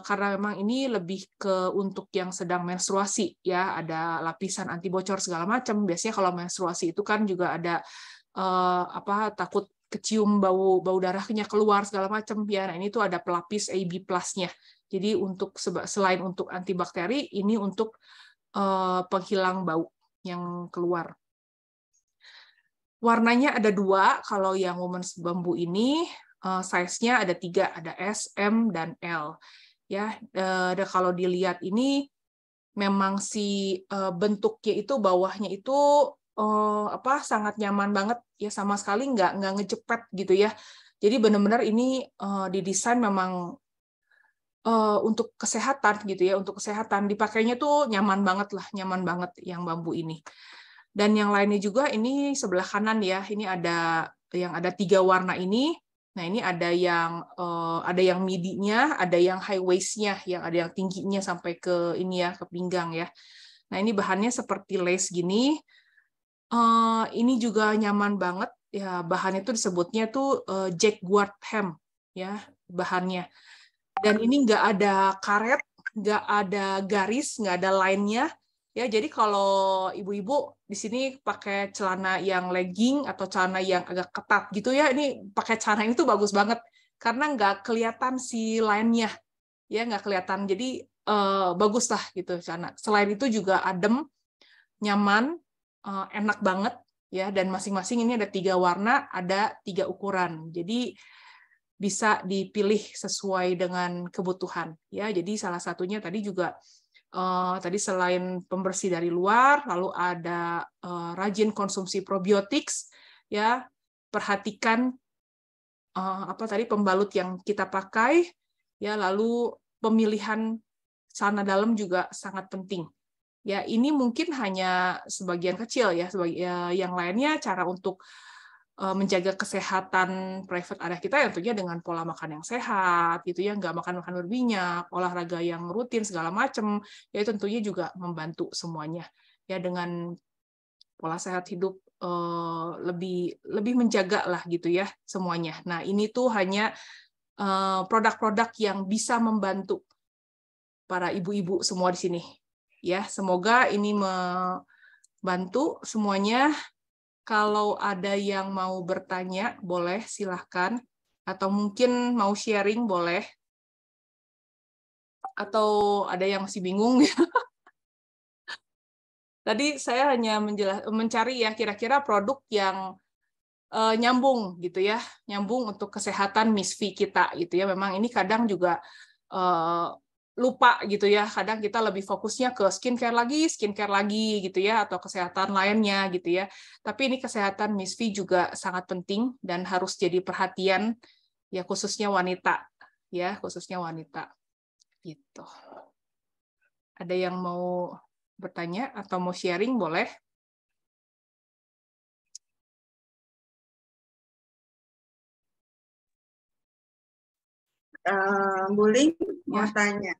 Karena memang ini lebih ke untuk yang sedang menstruasi ya, ada lapisan anti bocor segala macam. Biasanya kalau menstruasi itu kan juga ada takut kecium bau darahnya keluar segala macam ya. Nah, ini tuh ada pelapis AB Plus-nya. Jadi selain untuk antibakteri, ini untuk penghilang bau yang keluar. Warnanya ada 2, kalau yang Women's Bamboo ini size-nya ada 3, ada S, M, dan L. Ya, kalau dilihat ini memang si bentuknya itu, bawahnya itu sangat nyaman banget ya, sama sekali nggak ngejepet gitu ya. Jadi benar-benar ini didesain memang untuk kesehatan gitu ya, untuk kesehatan, dipakainya tuh nyaman banget yang bambu ini. Dan yang lainnya juga ini sebelah kanan ya, ini ada yang ada 3 warna ini. Nah, ini ada yang midi-nya, ada yang high waist-nya, yang ada yang tingginya sampai ke ini ya, ke pinggang ya. Nah, ini bahannya seperti lace gini. Ini juga nyaman banget ya, bahannya tuh disebutnya tuh jacquard hem ya, bahannya. Dan ini nggak ada karet, nggak ada garis, nggak ada line-nya. Ya, jadi kalau ibu-ibu di sini pakai celana yang legging atau celana yang agak ketat gitu ya, ini pakai celana ini tuh bagus banget karena nggak kelihatan si line-nya, ya nggak kelihatan. Jadi bagus lah gitu celana. Selain itu juga adem, nyaman, enak banget ya. Dan masing-masing ini ada 3 warna, ada 3 ukuran. Jadi bisa dipilih sesuai dengan kebutuhan ya. Jadi salah satunya tadi juga tadi selain pembersih dari luar, lalu ada rajin konsumsi probiotik ya, perhatikan pembalut yang kita pakai ya, lalu pemilihan celana dalam juga sangat penting ya. Ini mungkin hanya sebagian kecil ya, yang lainnya cara untuk menjaga kesehatan private area kita ya, tentunya dengan pola makan yang sehat gitu ya, nggak makan berminyak, olahraga yang rutin segala macam ya, tentunya juga membantu semuanya ya. Dengan pola sehat hidup lebih menjaga lah gitu ya semuanya. Nah, ini tuh hanya produk-produk yang bisa membantu para ibu-ibu semua di sini ya. Semoga ini membantu semuanya. Kalau ada yang mau bertanya, boleh silahkan. Atau mungkin mau sharing, boleh. Atau ada yang masih bingung. Tadi saya hanya mencari ya kira-kira produk yang nyambung gitu ya, nyambung untuk kesehatan Miss V kita gitu ya. Memang ini kadang juga lupa gitu ya, kadang kita lebih fokusnya ke skincare lagi gitu ya, atau kesehatan lainnya gitu ya. Tapi ini kesehatan Miss V juga sangat penting dan harus jadi perhatian ya, khususnya wanita gitu. Ada yang mau bertanya atau mau sharing, boleh. Buling mau Ya. tanya.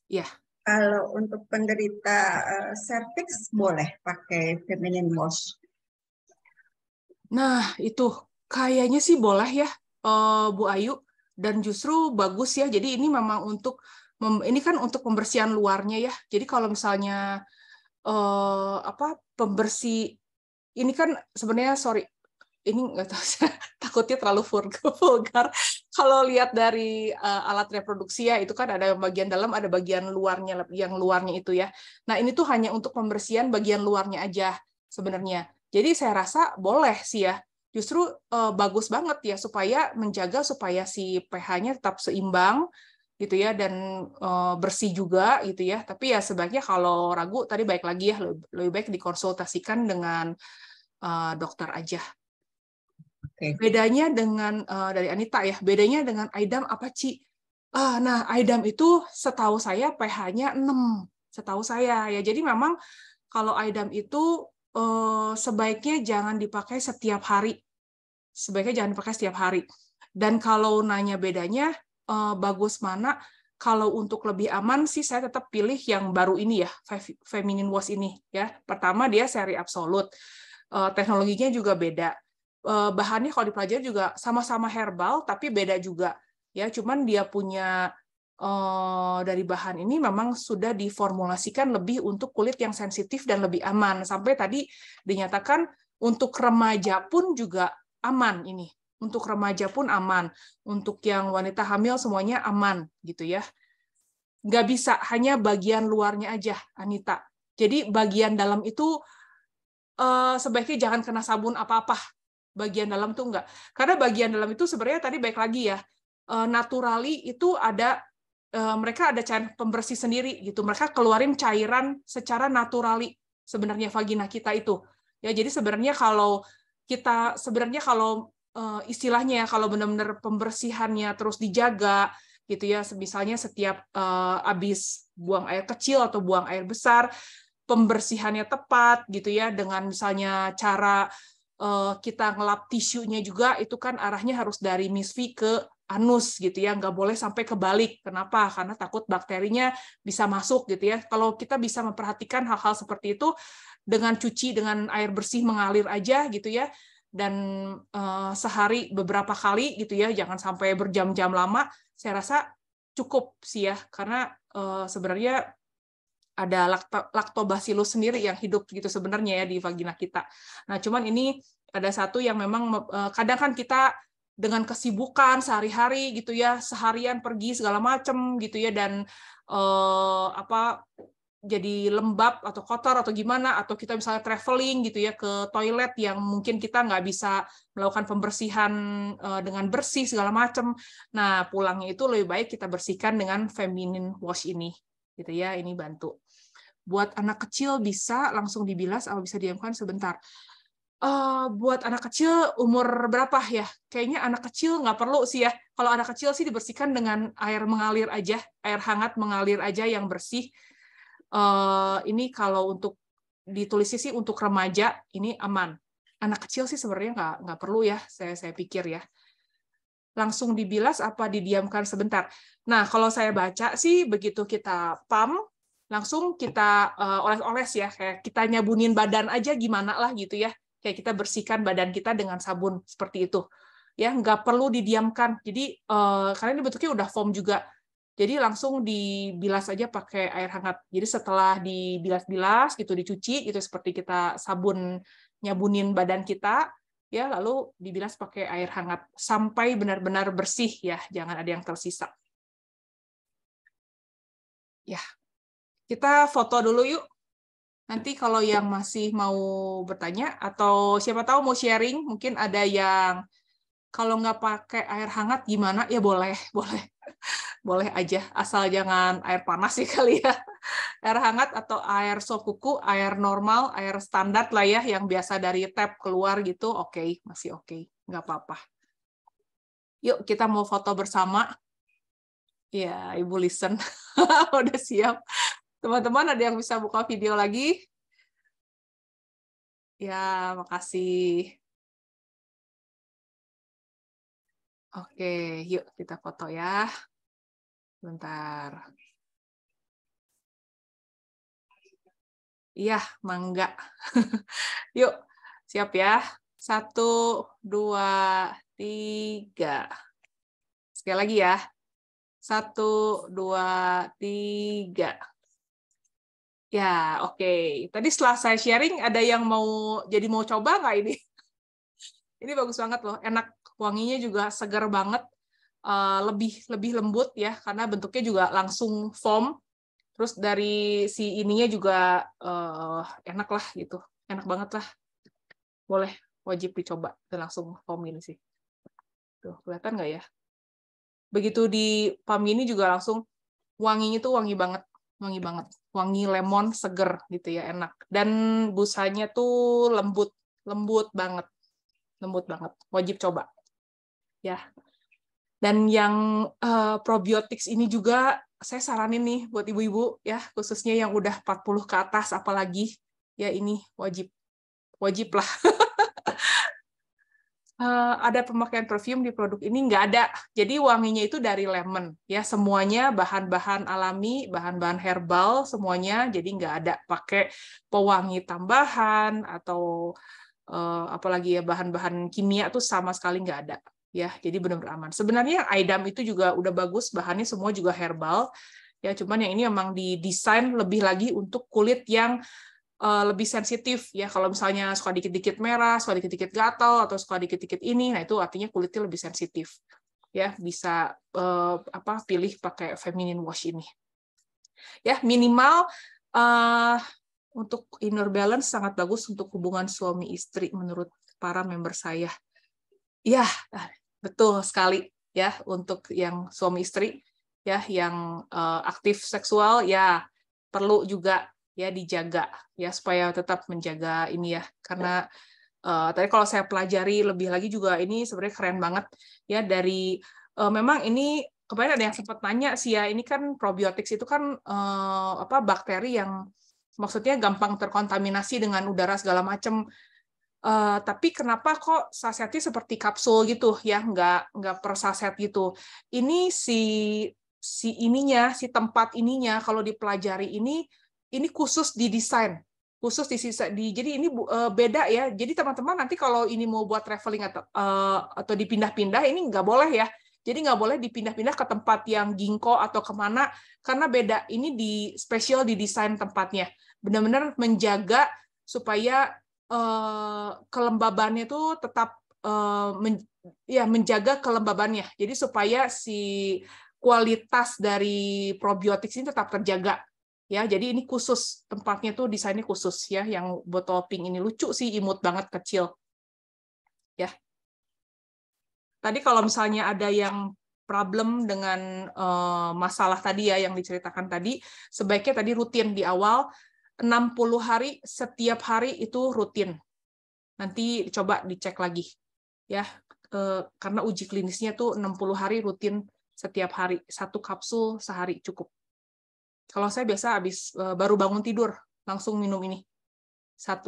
Ya. Kalau untuk penderita cervix boleh pakai feminine wash? Nah, itu kayaknya sih boleh ya, Bu Ayu. Dan justru bagus ya. Jadi ini memang ini kan untuk pembersihan luarnya ya. Jadi kalau misalnya pembersih ini kan sebenarnya, sorry, ini nggak tahu, takutnya terlalu vulgar. kalau lihat dari alat reproduksi ya, itu kan ada bagian dalam, ada bagian luarnya, yang luarnya itu ya. Nah, ini tuh hanya untuk pembersihan bagian luarnya aja sebenarnya. Jadi saya rasa boleh sih ya. Justru bagus banget ya, supaya menjaga supaya si pH-nya tetap seimbang gitu ya, dan bersih juga gitu ya. Tapi ya sebaiknya kalau ragu, tadi baik lagi ya, lebih baik dikonsultasikan dengan dokter aja. Bedanya dengan dari Anita ya, bedanya dengan Aidam apa, Ci? Nah, Aidam itu setahu saya pH-nya 6, setahu saya ya. Jadi memang kalau Aidam itu sebaiknya jangan dipakai setiap hari. Sebaiknya jangan dipakai setiap hari. Dan kalau nanya bedanya bagus mana, kalau untuk lebih aman sih saya tetap pilih yang baru ini ya, Feminine Wash ini ya. Pertama dia seri absolut. Teknologinya juga beda. Bahannya kalau dipelajari juga sama-sama herbal tapi beda juga ya, cuman dia punya dari bahan ini memang sudah diformulasikan lebih untuk kulit yang sensitif dan lebih aman, sampai tadi dinyatakan untuk remaja pun juga aman. Ini untuk remaja pun aman, untuk yang wanita hamil semuanya aman gitu ya. Nggak bisa hanya bagian luarnya aja, Anita. Jadi bagian dalam itu sebaiknya jangan kena sabun apa-apa. Bagian dalam tuh enggak. Karena bagian dalam itu sebenarnya tadi baik lagi ya, naturally itu ada mereka ada cairan pembersih sendiri gitu. Mereka keluarin cairan secara naturally sebenarnya vagina kita itu. Ya, jadi sebenarnya kalau istilahnya ya, kalau benar-benar pembersihannya terus dijaga gitu ya, misalnya setiap habis buang air kecil atau buang air besar, pembersihannya tepat gitu ya, dengan misalnya cara kita ngelap tisunya juga, itu kan arahnya harus dari misfi ke anus gitu ya, nggak boleh sampai kebalik. Kenapa? Karena takut bakterinya bisa masuk gitu ya. Kalau kita bisa memperhatikan hal-hal seperti itu dengan cuci dengan air bersih mengalir aja gitu ya, dan sehari beberapa kali gitu ya, jangan sampai berjam-jam lama, saya rasa cukup sih ya, karena sebenarnya ada lactobacillus sendiri yang hidup gitu sebenarnya ya di vagina kita. Nah, cuman ini ada satu yang memang kadang kan kita dengan kesibukan sehari-hari gitu ya, seharian pergi segala macem gitu ya, dan jadi lembab atau kotor atau gimana, atau kita misalnya traveling gitu ya ke toilet yang mungkin kita nggak bisa melakukan pembersihan dengan bersih segala macem. Nah, pulangnya itu lebih baik kita bersihkan dengan feminine wash ini gitu ya, ini bantu. Buat anak kecil bisa langsung dibilas atau bisa diamkan sebentar. Buat anak kecil umur berapa ya? Kayaknya anak kecil nggak perlu sih ya. Kalau anak kecil sih dibersihkan dengan air mengalir aja, air hangat mengalir aja yang bersih. Ini kalau untuk ditulisnya sih untuk remaja ini aman. Anak kecil sih sebenarnya nggak perlu ya, saya pikir ya. Langsung dibilas apa didiamkan sebentar. Nah, kalau saya baca sih begitu kita pump, langsung kita oles-oles ya, kayak kita nyabunin badan aja gimana lah gitu ya, kayak kita bersihkan badan kita dengan sabun seperti itu ya, nggak perlu didiamkan. Jadi karena ini bentuknya udah foam juga, jadi langsung dibilas aja pakai air hangat. Jadi setelah dibilas-bilas gitu, dicuci gitu seperti kita sabun nyabunin badan kita ya, lalu dibilas pakai air hangat sampai benar-benar bersih ya, jangan ada yang tersisa ya. Kita foto dulu yuk. Nanti kalau yang masih mau bertanya atau siapa tahu mau sharing, mungkin ada yang kalau nggak pakai air hangat gimana, ya boleh, boleh aja, asal jangan air panas sih kali ya. Air hangat atau air sop kuku, air normal, air standar lah ya, yang biasa dari tap keluar gitu, oke, masih oke, nggak apa-apa. Yuk kita mau foto bersama. Ya, Ibu listen, udah siap. Teman-teman ada yang bisa buka video lagi? Ya, makasih. Oke, yuk kita foto ya. Bentar. Iya, mangga. Yuk, siap ya. 1, 2, 3. Sekali lagi ya. 1, 2, 3. Ya, oke. Tadi setelah saya sharing, ada yang mau coba nggak ini? Ini bagus banget loh, enak, wanginya juga segar banget. lebih lembut ya, karena bentuknya juga langsung foam. Terus dari si ininya juga enak lah gitu, enak banget lah. Boleh, wajib dicoba dan langsung foam ini sih. Tuh, kelihatan nggak ya? Begitu di pam ini juga langsung wanginya tuh wangi banget, wangi lemon seger gitu ya, enak. Dan busanya tuh lembut banget, wajib coba ya. Dan yang probiotics ini juga saya saranin nih buat ibu-ibu ya, khususnya yang udah 40 ke atas apalagi ya, ini wajib lah. Ada pemakaian perfume di produk ini nggak ada. Jadi wanginya itu dari lemon ya, semuanya bahan-bahan alami, bahan-bahan herbal semuanya. Jadi nggak ada pakai pewangi tambahan atau apalagi ya bahan-bahan kimia tuh sama sekali nggak ada ya. Jadi benar-benar aman. Sebenarnya Aidam itu juga udah bagus, bahannya semua juga herbal ya. Cuman yang ini memang didesain lebih lagi untuk kulit yang lebih sensitif ya. Kalau misalnya suka dikit-dikit merah, suka dikit-dikit gatal, atau suka dikit-dikit ini, nah itu artinya kulitnya lebih sensitif ya. Bisa pilih pakai feminine wash ini ya. Minimal untuk inner balance sangat bagus untuk hubungan suami istri menurut para member saya ya. Betul sekali ya, untuk yang suami istri ya yang aktif seksual ya, perlu juga ya dijaga ya, supaya tetap menjaga ini ya. Karena tadi kalau saya pelajari lebih lagi juga, ini sebenarnya keren banget ya. Dari memang ini kemarin ada yang sempat nanya sih ya, ini kan probiotics itu kan bakteri yang maksudnya gampang terkontaminasi dengan udara segala macam. Tapi kenapa kok sasetnya seperti kapsul gitu ya, nggak per saset gitu. Ini si ininya, si tempat ininya kalau dipelajari ini khusus didesain, jadi ini beda ya. Jadi teman-teman nanti kalau ini mau buat traveling atau dipindah-pindah, ini nggak boleh ya. Jadi nggak boleh dipindah-pindah ke tempat yang ginkgo atau kemana, karena beda. Ini spesial didesain tempatnya, benar-benar menjaga supaya kelembabannya itu tetap menjaga kelembabannya. Jadi supaya si kualitas dari probiotik ini tetap terjaga. Ya, jadi ini khusus, tempatnya tuh desainnya khusus ya. Yang botol pink ini lucu sih, imut banget, kecil. Ya. Tadi kalau misalnya ada yang problem dengan masalah tadi ya yang diceritakan tadi, sebaiknya tadi rutin di awal 60 hari, setiap hari itu rutin. Nanti coba dicek lagi ya, karena uji klinisnya tuh 60 hari rutin setiap hari, 1 kapsul sehari cukup. Kalau saya biasa habis baru bangun tidur langsung minum ini 1.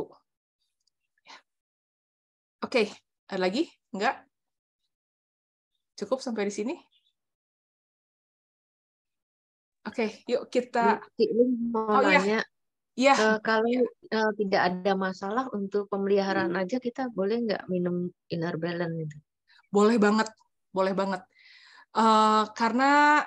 Oke, ada lagi? Enggak? Cukup sampai di sini? Oke, yuk kita. Mau nanya, kalau tidak ada masalah untuk pemeliharaan aja, kita boleh nggak minum inner balance itu? Boleh banget, boleh banget. Karena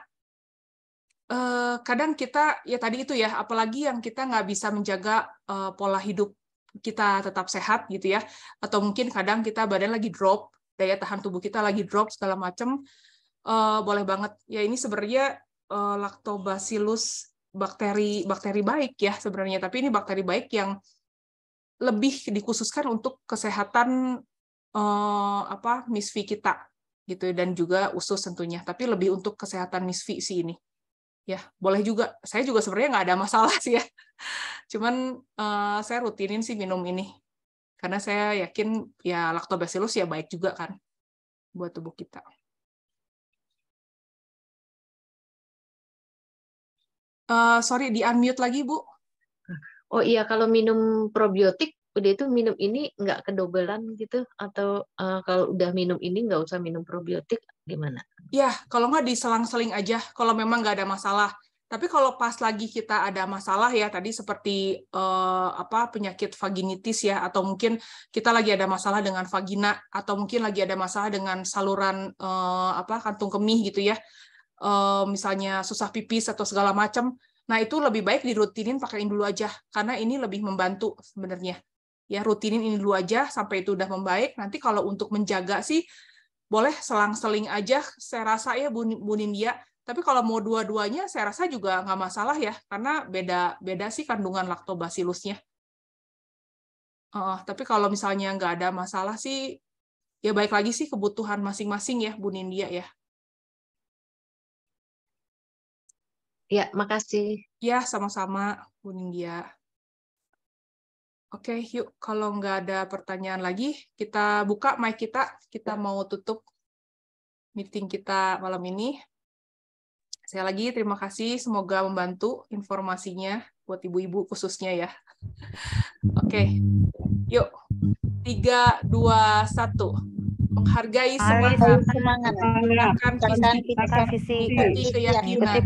kadang kita ya tadi itu ya, apalagi yang kita nggak bisa menjaga pola hidup kita tetap sehat gitu ya, atau mungkin kadang kita badan lagi drop, daya tahan tubuh kita lagi drop segala macam, boleh banget ya. Ini sebenarnya lactobacillus bakteri baik ya sebenarnya, tapi ini bakteri baik yang lebih dikhususkan untuk kesehatan misfi kita gitu, dan juga usus tentunya, tapi lebih untuk kesehatan misfi sih ini. Ya, boleh juga. Saya juga sebenarnya nggak ada masalah sih ya. Cuman saya rutinin sih minum ini. Karena saya yakin ya lactobacillus ya baik juga kan buat tubuh kita. Sorry, di-unmute lagi, Bu. Oh iya, kalau minum probiotik, udah itu minum ini nggak kedobelan gitu? Atau kalau udah minum ini nggak usah minum probiotik, gimana? Ya, kalau nggak diselang-seling aja, kalau memang nggak ada masalah. Tapi kalau pas lagi kita ada masalah ya, tadi seperti penyakit vaginitis ya, atau mungkin kita lagi ada masalah dengan vagina, atau mungkin lagi ada masalah dengan saluran kantung kemih gitu ya, misalnya susah pipis atau segala macam. Nah, itu lebih baik dirutinin pakai ini dulu aja, karena ini lebih membantu sebenarnya. Ya, rutinin ini dulu aja sampai itu udah membaik. Nanti kalau untuk menjaga sih, boleh selang-seling aja, saya rasa ya Bu Nindya. Tapi kalau mau dua-duanya, saya rasa juga nggak masalah ya, karena beda sih kandungan lactobacillusnya. Tapi kalau misalnya nggak ada masalah sih, ya baik lagi sih kebutuhan masing-masing ya, Bu Nindya ya. Ya, makasih. Ya, sama-sama Bu Nindya. Oke, yuk kalau nggak ada pertanyaan lagi, kita buka mic kita mau tutup meeting kita malam ini. Sekali lagi terima kasih, semoga membantu informasinya buat ibu-ibu khususnya ya. Oke, yuk 3, 2, 1. Menghargai semangat, menggunakan visi, keyakinan,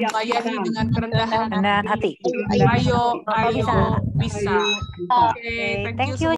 melayani dengan kerendahan hati. Ayo bisa. Oke, thank you.